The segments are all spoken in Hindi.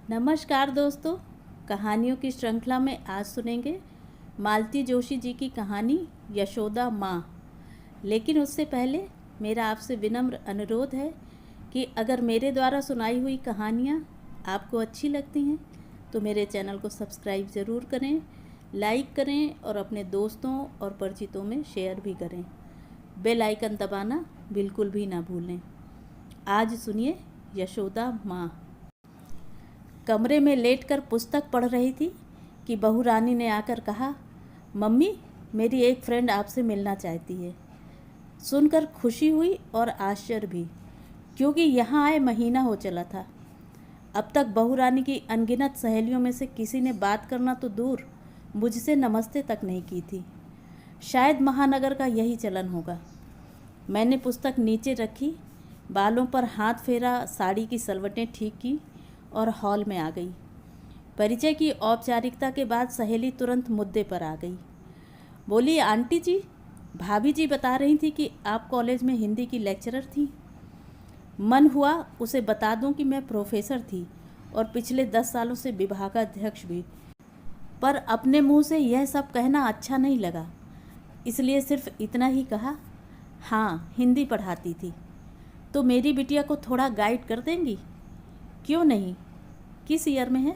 नमस्कार दोस्तों, कहानियों की श्रृंखला में आज सुनेंगे मालती जोशी जी की कहानी यशोदा माँ। लेकिन उससे पहले मेरा आपसे विनम्र अनुरोध है कि अगर मेरे द्वारा सुनाई हुई कहानियाँ आपको अच्छी लगती हैं तो मेरे चैनल को सब्सक्राइब ज़रूर करें, लाइक करें और अपने दोस्तों और परिचितों में शेयर भी करें। बेल आइकन दबाना बिल्कुल भी ना भूलें। आज सुनिए यशोदा माँ। कमरे में लेटकर पुस्तक पढ़ रही थी कि बहू रानी ने आकर कहा, मम्मी मेरी एक फ्रेंड आपसे मिलना चाहती है। सुनकर खुशी हुई और आश्चर्य भी, क्योंकि यहाँ आए महीना हो चला था। अब तक बहू रानी की अनगिनत सहेलियों में से किसी ने बात करना तो दूर, मुझसे नमस्ते तक नहीं की थी। शायद महानगर का यही चलन होगा। मैंने पुस्तक नीचे रखी, बालों पर हाथ फेरा, साड़ी की सलवटें ठीक की और हॉल में आ गई। परिचय की औपचारिकता के बाद सहेली तुरंत मुद्दे पर आ गई। बोली, आंटी जी, भाभी जी बता रही थी कि आप कॉलेज में हिंदी की लेक्चरर थी। मन हुआ उसे बता दूं कि मैं प्रोफेसर थी और पिछले 10 सालों से विभागाध्यक्ष भी, पर अपने मुंह से यह सब कहना अच्छा नहीं लगा, इसलिए सिर्फ इतना ही कहा, हाँ हिंदी पढ़ाती थी। तो मेरी बिटिया को थोड़ा गाइड कर देंगी? क्यों नहीं, किस ईयर में है?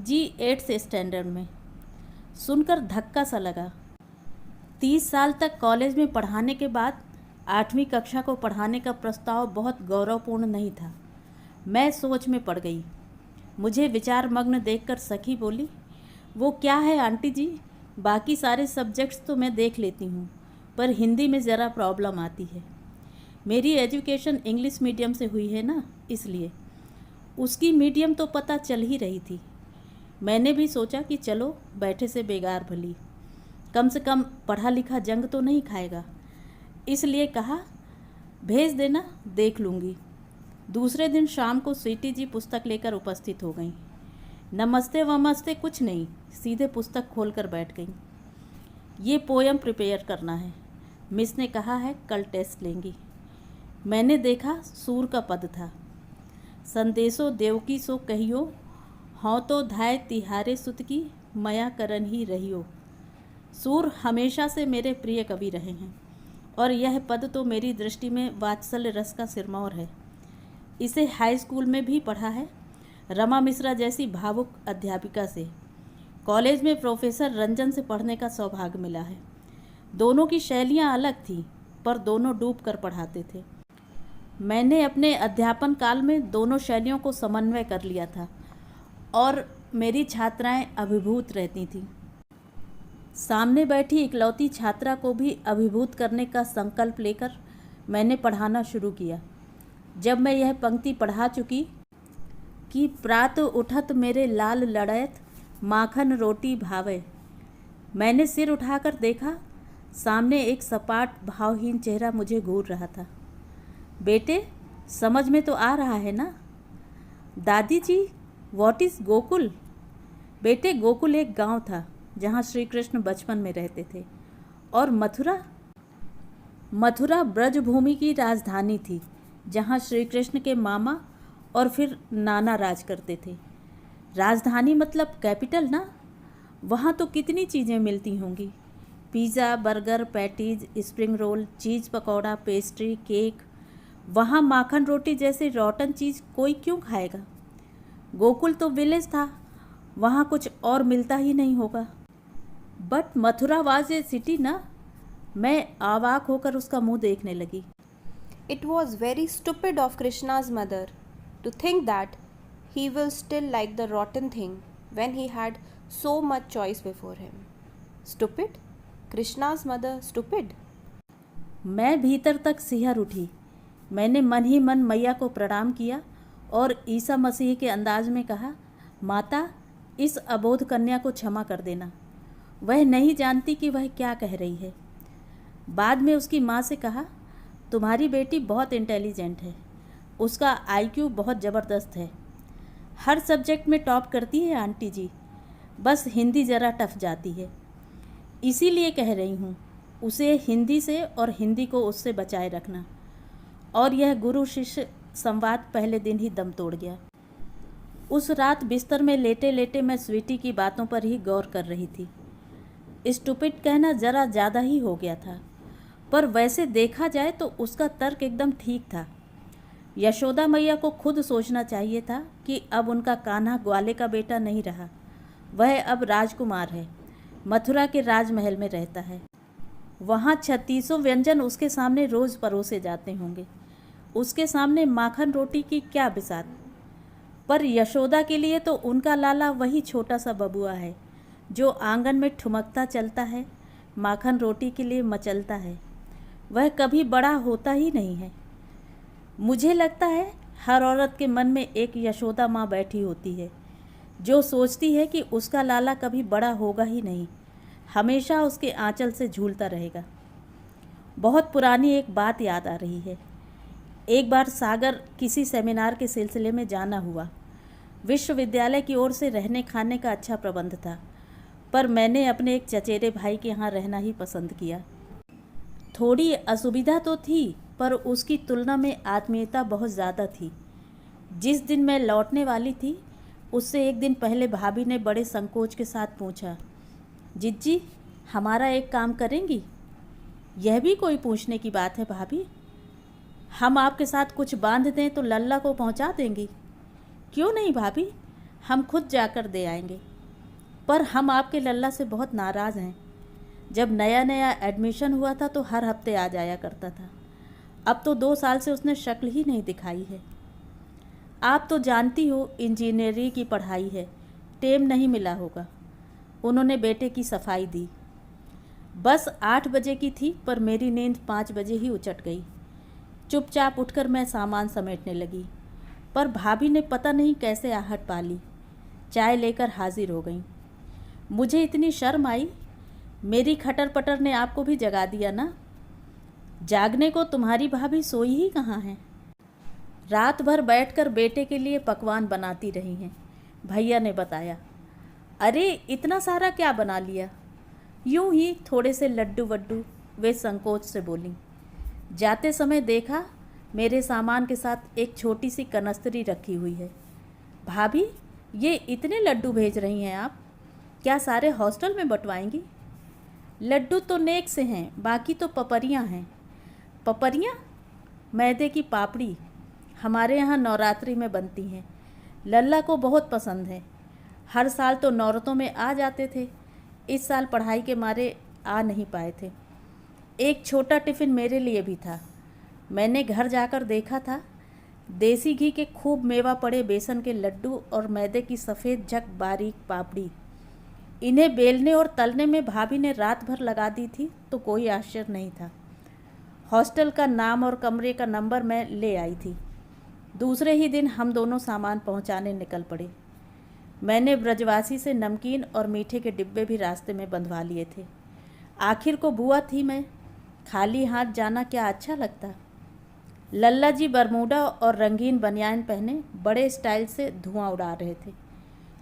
जी 8th स्टैंडर्ड में। सुनकर धक्का सा लगा। 30 साल तक कॉलेज में पढ़ाने के बाद 8वीं कक्षा को पढ़ाने का प्रस्ताव बहुत गौरवपूर्ण नहीं था। मैं सोच में पड़ गई। मुझे विचार मग्न देखकर सखी बोली, वो क्या है आंटी जी, बाकी सारे सब्जेक्ट्स तो मैं देख लेती हूँ, पर हिंदी में ज़रा प्रॉब्लम आती है। मेरी एजुकेशन इंग्लिश मीडियम से हुई है ना, इसलिए। उसकी मीडियम तो पता चल ही रही थी। मैंने भी सोचा कि चलो बैठे से बेगार भली, कम से कम पढ़ा लिखा जंग तो नहीं खाएगा, इसलिए कहा भेज देना, देख लूँगी। दूसरे दिन शाम को स्वीटी जी पुस्तक लेकर उपस्थित हो गईं। नमस्ते वमस्ते कुछ नहीं, सीधे पुस्तक खोलकर बैठ गईं। ये पोयम प्रिपेयर करना है, मिस ने कहा है, कल टेस्ट लेंगी। मैंने देखा सूर का पद था। संदेशो देवकी सो कहियो, हों तो धाय तिहारे सुत की, मया करन ही रहियो। सूर हमेशा से मेरे प्रिय कवि रहे हैं और यह पद तो मेरी दृष्टि में वात्सल्य रस का सिरमौर है। इसे हाई स्कूल में भी पढ़ा है, रमा मिश्रा जैसी भावुक अध्यापिका से। कॉलेज में प्रोफेसर रंजन से पढ़ने का सौभाग्य मिला है। दोनों की शैलियाँ अलग थीं, पर दोनों डूब कर पढ़ाते थे। मैंने अपने अध्यापन काल में दोनों शैलियों को समन्वय कर लिया था और मेरी छात्राएं अभिभूत रहती थीं। सामने बैठी इकलौती छात्रा को भी अभिभूत करने का संकल्प लेकर मैंने पढ़ाना शुरू किया। जब मैं यह पंक्ति पढ़ा चुकी कि प्रात उठत मेरे लाल लड़ैत, माखन रोटी भावे, मैंने सिर उठाकर देखा, सामने एक सपाट भावहीन चेहरा मुझे घूर रहा था। बेटे, समझ में तो आ रहा है ना? दादी जी, व्हाट इज़ गोकुल? बेटे, गोकुल एक गांव था जहां श्री कृष्ण बचपन में रहते थे। और मथुरा ब्रजभूमि की राजधानी थी, जहां श्री कृष्ण के मामा और फिर नाना राज करते थे। राजधानी मतलब कैपिटल ना? वहाँ तो कितनी चीज़ें मिलती होंगी, pizza, burger, patties, spring roll, cheese pakora, pastry, cake. वहाँ माखन रोटी जैसे रॉटन चीज़ कोई क्यों खाएगा? गोकुल तो विलेज था, वहाँ कुछ और मिलता ही नहीं होगा। But Mathura was a city ना? मैं अवाक होकर उसका मुंह देखने लगी। It was very stupid of Krishna's mother to think that he will still like the rotten thing when he had so much choice before him. Stupid? Krishna's mother stupid? मैं भीतर तक सिहर उठी। मैंने मन ही मन मैया को प्रणाम किया और ईसा मसीह के अंदाज में कहा, माता, इस अबोध कन्या को क्षमा कर देना, वह नहीं जानती कि वह क्या कह रही है। बाद में उसकी माँ से कहा, तुम्हारी बेटी बहुत इंटेलिजेंट है, उसका आईक्यू बहुत ज़बरदस्त है, हर सब्जेक्ट में टॉप करती है आंटी जी, बस हिंदी ज़रा टफ जाती है। इसीलिए कह रही हूँ, उसे हिंदी से और हिंदी को उससे बचाए रखना। और यह गुरु शिष्य संवाद पहले दिन ही दम तोड़ गया। उस रात बिस्तर में लेटे लेटे मैं स्वीटी की बातों पर ही गौर कर रही थी। स्टूपिड कहना ज़रा ज़्यादा ही हो गया था, पर वैसे देखा जाए तो उसका तर्क एकदम ठीक था। यशोदा मैया को खुद सोचना चाहिए था कि अब उनका कान्हा ग्वाले का बेटा नहीं रहा, वह अब राजकुमार है, मथुरा के राजमहल में रहता है। वहाँ 36 व्यंजन उसके सामने रोज़ परोसे जाते होंगे। उसके सामने माखन रोटी की क्या बिसात। पर यशोदा के लिए तो उनका लाला वही छोटा सा बबुआ है जो आंगन में ठुमकता चलता है, माखन रोटी के लिए मचलता है। वह कभी बड़ा होता ही नहीं है। मुझे लगता है हर औरत के मन में एक यशोदा माँ बैठी होती है जो सोचती है कि उसका लाला कभी बड़ा होगा ही नहीं, हमेशा उसके आंचल से झूलता रहेगा। बहुत पुरानी एक बात याद आ रही है। एक बार सागर किसी सेमिनार के सिलसिले में जाना हुआ। विश्वविद्यालय की ओर से रहने खाने का अच्छा प्रबंध था, पर मैंने अपने एक चचेरे भाई के यहाँ रहना ही पसंद किया। थोड़ी असुविधा तो थी, पर उसकी तुलना में आत्मीयता बहुत ज़्यादा थी। जिस दिन मैं लौटने वाली थी, उससे एक दिन पहले भाभी ने बड़े संकोच के साथ पूछा, जिज्जी हमारा एक काम करेंगी? यह भी कोई पूछने की बात है भाभी? हम आपके साथ कुछ बांध दें तो लल्ला को पहुंचा देंगी। क्यों नहीं भाभी, हम खुद जाकर दे आएंगे। पर हम आपके लल्ला से बहुत नाराज़ हैं। जब नया नया एडमिशन हुआ था तो हर हफ्ते आ जाया करता था। अब तो 2 साल से उसने शक्ल ही नहीं दिखाई है। आप तो जानती हो इंजीनियरिंग की पढ़ाई है, टेम नहीं मिला होगा। उन्होंने बेटे की सफाई दी। बस 8 बजे की थी, पर मेरी नींद 5 बजे ही उचट गई। चुपचाप उठकर मैं सामान समेटने लगी, पर भाभी ने पता नहीं कैसे आहट पा ली। चाय लेकर हाजिर हो गई। मुझे इतनी शर्म आई, मेरी खटर पटर ने आपको भी जगा दिया ना? जागने को तुम्हारी भाभी सोई ही कहाँ है। रात भर बैठकर बेटे के लिए पकवान बनाती रही हैं, भैया ने बताया। अरे इतना सारा क्या बना लिया? यूं ही थोड़े से लड्डू वड्डू, वे संकोच से बोली। जाते समय देखा मेरे सामान के साथ एक छोटी सी कनस्तरी रखी हुई है। भाभी ये इतने लड्डू भेज रही हैं आप? क्या सारे हॉस्टल में बंटवाएंगी? लड्डू तो नेक से हैं, बाकी तो पपरियाँ हैं। पपरियाँ? मैदे की पापड़ी, हमारे यहाँ नवरात्रि में बनती हैं। लल्ला को बहुत पसंद है। हर साल तो नौरतों में आ जाते थे, इस साल पढ़ाई के मारे आ नहीं पाए थे। एक छोटा टिफ़िन मेरे लिए भी था। मैंने घर जाकर देखा था, देसी घी के खूब मेवा पड़े बेसन के लड्डू और मैदे की सफ़ेद झक बारीक पापड़ी। इन्हें बेलने और तलने में भाभी ने रात भर लगा दी थी, तो कोई आश्चर्य नहीं था। हॉस्टल का नाम और कमरे का नंबर मैं ले आई थी। दूसरे ही दिन हम दोनों सामान पहुंचाने निकल पड़े। मैंने ब्रजवासी से नमकीन और मीठे के डिब्बे भी रास्ते में बंधवा लिए थे। आखिर को बुआ थी मैं, खाली हाथ जाना क्या अच्छा लगता। लल्ला जी बरमूडा और रंगीन बनियान पहने बड़े स्टाइल से धुआं उड़ा रहे थे।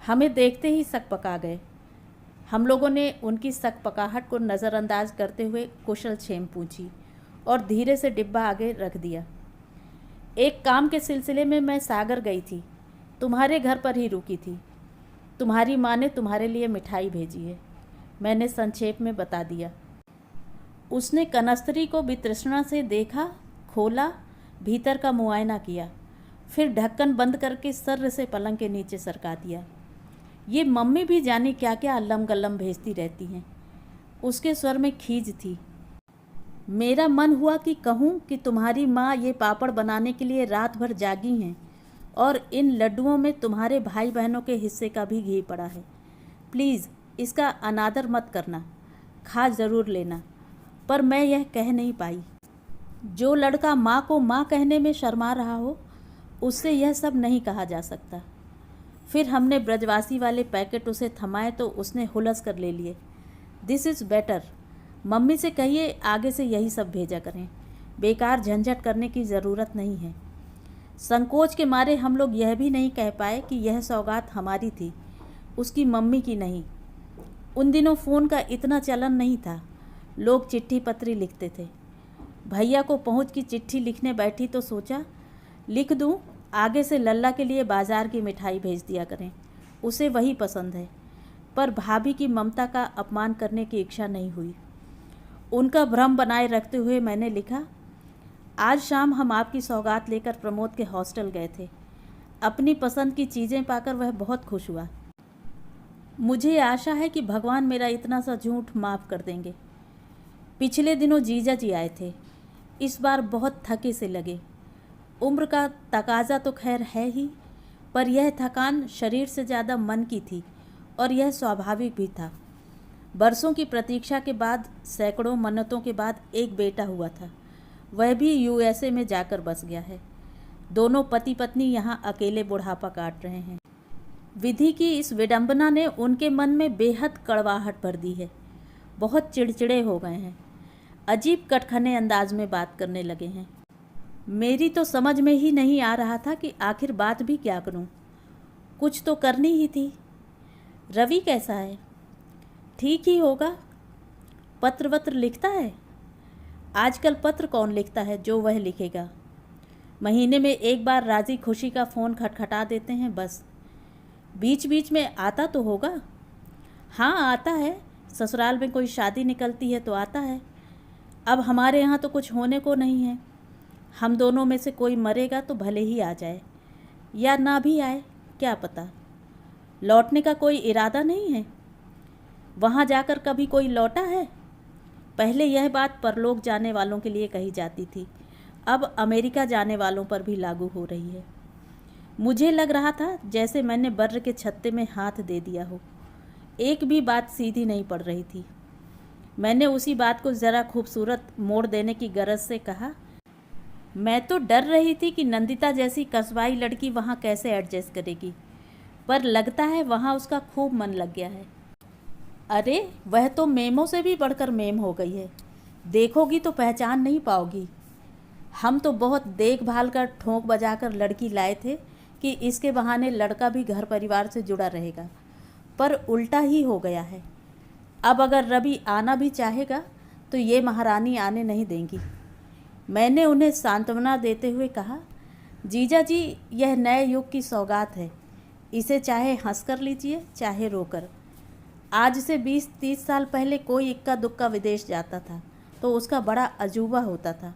हमें देखते ही सकपका गए। हम लोगों ने उनकी सकपकाहट को नज़रअंदाज करते हुए कुशल क्षेम पूछी और धीरे से डिब्बा आगे रख दिया। एक काम के सिलसिले में मैं सागर गई थी, तुम्हारे घर पर ही रुकी थी। तुम्हारी माँ ने तुम्हारे लिए मिठाई भेजी है, मैंने संक्षेप में बता दिया। उसने कनस्तरी को वितृष्णा से देखा, खोला, भीतर का मुआयना किया, फिर ढक्कन बंद करके सर्र से पलंग के नीचे सरका दिया। ये मम्मी भी जाने क्या क्या अल्लम गल्लम भेजती रहती हैं। उसके स्वर में खीज थी। मेरा मन हुआ कि कहूँ कि तुम्हारी माँ ये पापड़ बनाने के लिए रात भर जागी हैं और इन लड्डुओं में तुम्हारे भाई बहनों के हिस्से का भी घी पड़ा है। प्लीज़ इसका अनादर मत करना, खा ज़रूर लेना। पर मैं यह कह नहीं पाई। जो लड़का माँ को माँ कहने में शर्मा रहा हो, उससे यह सब नहीं कहा जा सकता। फिर हमने ब्रजवासी वाले पैकेट उसे थमाए तो उसने हुलस कर ले लिए। This is better. मम्मी से कहिए आगे से यही सब भेजा करें, बेकार झंझट करने की ज़रूरत नहीं है। संकोच के मारे हम लोग यह भी नहीं कह पाए कि यह सौगात हमारी थी, उसकी मम्मी की नहीं। उन दिनों फ़ोन का इतना चलन नहीं था, लोग चिट्ठी पत्री लिखते थे। भैया को पहुँच की चिट्ठी लिखने बैठी तो सोचा लिख दूँ आगे से लल्ला के लिए बाज़ार की मिठाई भेज दिया करें, उसे वही पसंद है। पर भाभी की ममता का अपमान करने की इच्छा नहीं हुई। उनका भ्रम बनाए रखते हुए मैंने लिखा, आज शाम हम आपकी सौगात लेकर प्रमोद के हॉस्टल गए थे। अपनी पसंद की चीज़ें पाकर वह बहुत खुश हुआ। मुझे आशा है कि भगवान मेरा इतना सा झूठ माफ़ कर देंगे। पिछले दिनों जीजा जी आए थे। इस बार बहुत थके से लगे। उम्र का तकाजा तो खैर है ही, पर यह थकान शरीर से ज़्यादा मन की थी और यह स्वाभाविक भी था। बरसों की प्रतीक्षा के बाद, सैकड़ों मन्नतों के बाद एक बेटा हुआ था। वह भी यूएसए में जाकर बस गया है। दोनों पति पत्नी यहाँ अकेले बुढ़ापा काट रहे हैं। विधि की इस विडंबना ने उनके मन में बेहद कड़वाहट भर दी है। बहुत चिड़चिड़े हो गए हैं। अजीब कटखने अंदाज में बात करने लगे हैं। मेरी तो समझ में ही नहीं आ रहा था कि आखिर बात भी क्या करूं। कुछ तो करनी ही थी। रवि कैसा है? ठीक ही होगा। पत्र वत्र लिखता है? आजकल पत्र कौन लिखता है जो वह लिखेगा। महीने में एक बार राजी खुशी का फ़ोन खटखटा देते हैं बस। बीच बीच में आता तो होगा। हाँ आता है, ससुराल में कोई शादी निकलती है तो आता है। अब हमारे यहाँ तो कुछ होने को नहीं है। हम दोनों में से कोई मरेगा तो भले ही आ जाए, या ना भी आए, क्या पता। लौटने का कोई इरादा नहीं है। वहाँ जाकर कभी कोई लौटा है? पहले यह बात परलोक जाने वालों के लिए कही जाती थी, अब अमेरिका जाने वालों पर भी लागू हो रही है। मुझे लग रहा था जैसे मैंने बर्र के छत्ते में हाथ दे दिया हो। एक भी बात सीधी नहीं पड़ रही थी। मैंने उसी बात को ज़रा खूबसूरत मोड़ देने की गरज से कहा, मैं तो डर रही थी कि नंदिता जैसी कस्बाई लड़की वहाँ कैसे एडजस्ट करेगी, पर लगता है वहाँ उसका खूब मन लग गया है। अरे वह तो मेमों से भी बढ़कर मेम हो गई है। देखोगी तो पहचान नहीं पाओगी। हम तो बहुत देखभाल कर ठोंक बजाकर लड़की लाए थे कि इसके बहाने लड़का भी घर परिवार से जुड़ा रहेगा, पर उल्टा ही हो गया है। अब अगर रवि आना भी चाहेगा तो ये महारानी आने नहीं देंगी। मैंने उन्हें सांत्वना देते हुए कहा, जीजा जी यह नए युग की सौगात है, इसे चाहे हंस कर लीजिए चाहे रोकर। आज से 20-30 साल पहले कोई इक्का दुक्का विदेश जाता था तो उसका बड़ा अजूबा होता था।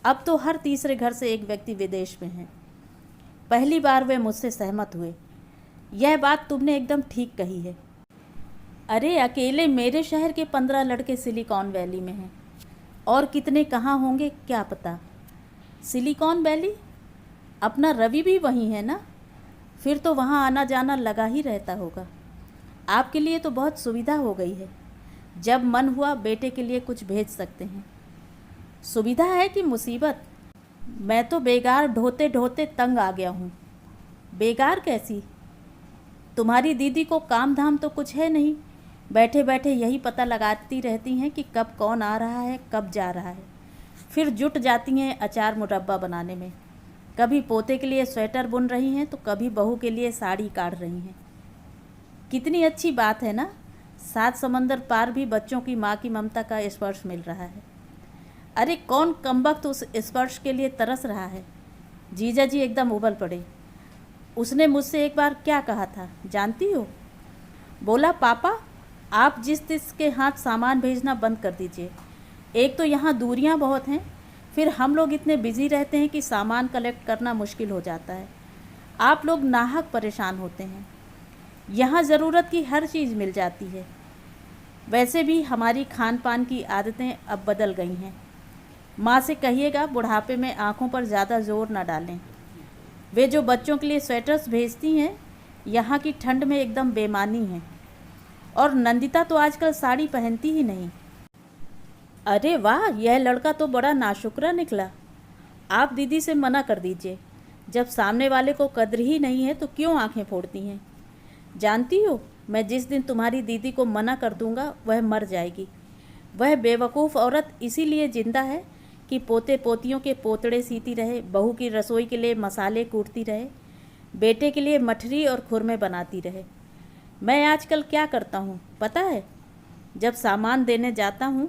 अब तो हर तीसरे घर से एक व्यक्ति विदेश में है। पहली बार वे मुझसे सहमत हुए। यह बात तुमने एकदम ठीक कही है। अरे अकेले मेरे शहर के 15 लड़के सिलिकॉन वैली में हैं, और कितने कहाँ होंगे क्या पता। Silicon valley? अपना रवि भी वहीं है ना? फिर तो वहाँ आना जाना लगा ही रहता होगा। आपके लिए तो बहुत सुविधा हो गई है। जब मन हुआ बेटे के लिए कुछ भेज सकते हैं। सुविधा है कि मुसीबत? मैं तो बेगार ढोते ढोते तंग आ गया हूँ। बेगार कैसी? तुम्हारी दीदी को काम धाम तो कुछ है नहीं, बैठे बैठे यही पता लगाती रहती हैं कि कब कौन आ रहा है कब जा रहा है। फिर जुट जाती हैं अचार मुरब्बा बनाने में। कभी पोते के लिए स्वेटर बुन रही हैं तो कभी बहू के लिए साड़ी काढ़ रही हैं। कितनी अच्छी बात है ना, 7 समंदर पार भी बच्चों की माँ की ममता का स्पर्श मिल रहा है। अरे कौन कमबख्त उस स्पर्श के लिए तरस रहा है। जीजा जी एकदम उबल पड़े। उसने मुझसे एक बार क्या कहा था जानती हो? बोला, पापा आप जिस के हाथ सामान भेजना बंद कर दीजिए। एक तो यहाँ दूरियाँ बहुत हैं, फिर हम लोग इतने बिजी रहते हैं कि सामान कलेक्ट करना मुश्किल हो जाता है। आप लोग नाहक परेशान होते हैं। यहाँ ज़रूरत की हर चीज़ मिल जाती है। वैसे भी हमारी खान पान की आदतें अब बदल गई हैं। माँ से कहिएगा बुढ़ापे में आँखों पर ज़्यादा ज़ोर न डालें। वे जो बच्चों के लिए स्वेटर्स भेजती हैं, यहाँ की ठंड में एकदम बेमानी हैं। और नंदिता तो आजकल साड़ी पहनती ही नहीं। अरे वाह, यह लड़का तो बड़ा नाशुक्रा निकला। आप दीदी से मना कर दीजिए। जब सामने वाले को कद्र ही नहीं है तो क्यों आंखें फोड़ती हैं। जानती हो, मैं जिस दिन तुम्हारी दीदी को मना कर दूंगा वह मर जाएगी। वह बेवकूफ़ औरत इसीलिए जिंदा है कि पोते पोतियों के पोतड़े सीती रहे, बहू की रसोई के लिए मसाले कूटती रहे, बेटे के लिए मठरी और खुरमे बनाती रहे। मैं आजकल क्या करता हूँ पता है? जब सामान देने जाता हूँ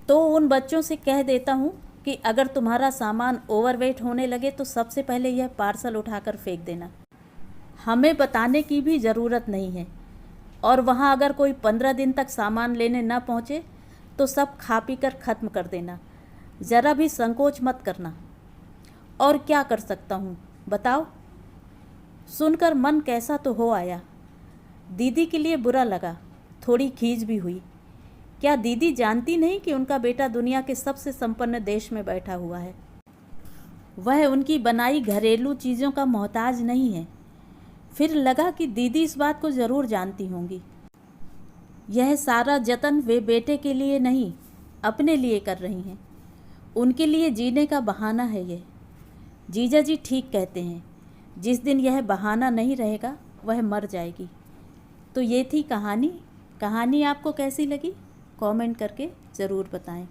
तो उन बच्चों से कह देता हूँ कि अगर तुम्हारा सामान ओवरवेट होने लगे तो सबसे पहले यह पार्सल उठाकर फेंक देना। हमें बताने की भी ज़रूरत नहीं है। और वहाँ अगर कोई 15 दिन तक सामान लेने न पहुँचे तो सब खा पी कर ख़त्म कर देना। ज़रा भी संकोच मत करना। और क्या कर सकता हूँ बताओ? सुनकर मन कैसा तो हो आया। दीदी के लिए बुरा लगा, थोड़ी खीज भी हुई। क्या दीदी जानती नहीं कि उनका बेटा दुनिया के सबसे संपन्न देश में बैठा हुआ है? वह उनकी बनाई घरेलू चीज़ों का मोहताज नहीं है। फिर लगा कि दीदी इस बात को ज़रूर जानती होंगी। यह सारा जतन वे बेटे के लिए नहीं, अपने लिए कर रही हैं। उनके लिए जीने का बहाना है यह। जीजा जी ठीक कहते हैं, जिस दिन यह बहाना नहीं रहेगा वह मर जाएगी। तो ये थी कहानी। कहानी आपको कैसी लगी कमेंट करके ज़रूर बताएं।